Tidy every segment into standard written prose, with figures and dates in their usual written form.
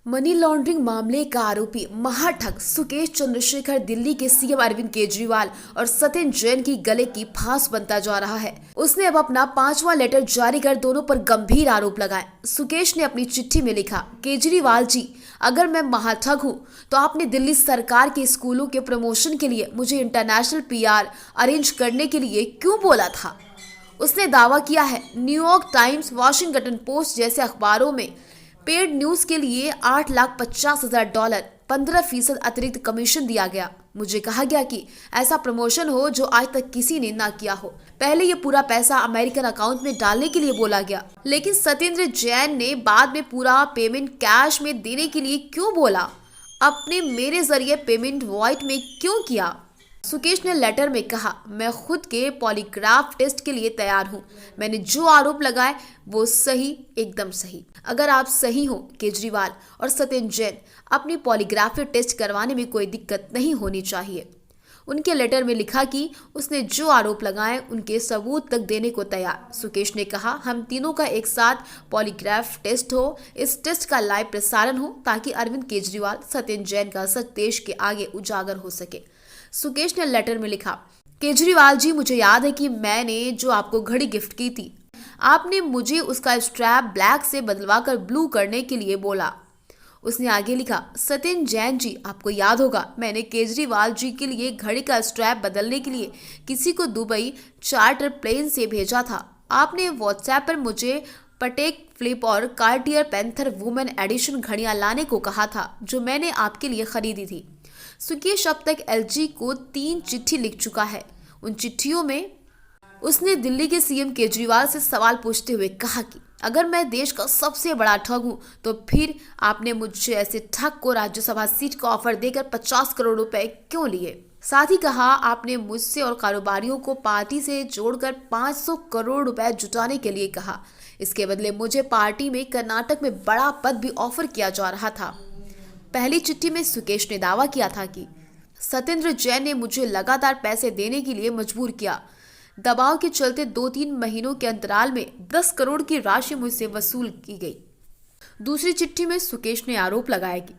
Money laundering मामले का आरोपी महाठग सुकेश चंद्रशेखर दिल्ली के सीएम अरविंद केजरीवाल और सत्येंद्र जैन की गले की फांस बनता जा रहा है। उसने अब अपना 5वां लेटर जारी कर दोनों पर गंभीर आरोप लगाए। सुकेश ने अपनी चिट्ठी में लिखा, केजरीवाल जी, अगर मैं महाठग हूँ तो आपने दिल्ली सरकार के स्कूलों के प्रमोशन के लिए मुझे इंटरनेशनल पीआर अरेंज करने के लिए क्यों बोला था। उसने दावा किया है न्यूयॉर्क टाइम्स, वॉशिंगटन पोस्ट जैसे अखबारों में पेड न्यूज के लिए $8,50,000 15% अतिरिक्त कमीशन दिया गया। मुझे कहा गया कि ऐसा प्रमोशन हो जो आज तक किसी ने ना किया हो। पहले ये पूरा पैसा अमेरिकन अकाउंट में डालने के लिए बोला गया, लेकिन सत्येंद्र जैन ने बाद में पूरा पेमेंट कैश में देने के लिए क्यों बोला। अपने मेरे जरिए पेमेंट वॉइट में क्यों किया। सुकेश ने लेटर में कहा, मैं खुद के पॉलीग्राफ टेस्ट के लिए तैयार हूं। मैंने जो आरोप लगाए वो सही, एकदम सही। अगर आप सही हो केजरीवाल और सत्येंद्र जैन, अपनी पॉलीग्राफी टेस्ट करवाने में कोई दिक्कत नहीं होनी चाहिए। उनके लेटर में लिखा कि उसने जो आरोप लगाए उनके सबूत तक देने को तैयार। सुकेश ने कहा, हम तीनों का एक साथ पॉलीग्राफ टेस्ट हो, इस टेस्ट का लाइव प्रसारण हो ताकि अरविंद केजरीवाल, सत्येंद्र जैन का सच देश के आगे उजागर हो सके। सुकेश ने लेटर में लिखा, केजरीवाल जी, मुझे याद है कि मैंने जो आपको घड़ी गिफ्ट की थी, आपने मुझे उसका स्ट्रैप ब्लैक से बदलवाकर ब्लू करने के लिए बोला। उसने आगे लिखा, सत्येंद्र जैन जी, आपको याद होगा मैंने केजरीवाल जी के लिए घड़ी का स्ट्रैप बदलने के लिए किसी को दुबई चार्टर प्लेन से भेजा था। आपने व्हाट्सएप पर मुझे पटेक फ्लिप और कार्टियर पैंथर वुमेन एडिशन घड़ियां लाने को कहा था जो मैंने आपके लिए खरीदी थी। सुकेश अब तक एलजी को 3 चिट्ठी लिख चुका है। उन चिट्ठियों में उसने दिल्ली के सीएम केजरीवाल से सवाल पूछते हुए कहा कि अगर मैं देश का सबसे बड़ा ठग हूं तो फिर आपने मुझसे ऐसे ठग को राज्यसभा सीट का ऑफर देकर 50 करोड़ रुपए क्यों लिए। साथ ही कहा, आपने मुझसे और कारोबारियों को पार्टी से जोड़कर 500 करोड़ रुपए जुटाने के लिए कहा। इसके बदले मुझे पार्टी में कर्नाटक में बड़ा पद भी ऑफर किया जा रहा था। पहली चिट्ठी में सुकेश ने दावा किया था कि सत्येंद्र जैन ने मुझे लगातार पैसे देने के लिए मजबूर किया। दबाव के चलते 2-3 महीनों के अंतराल में 10 करोड़ की राशि मुझसे वसूल की गई। दूसरी चिट्ठी में सुकेश ने आरोप लगाया कि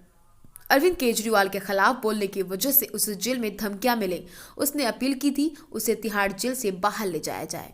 अरविंद केजरीवाल के खिलाफ बोलने की वजह से उसे जेल में धमकियां मिले। उसने अपील की थी उसे तिहाड़ जेल से बाहर ले जाया जाए।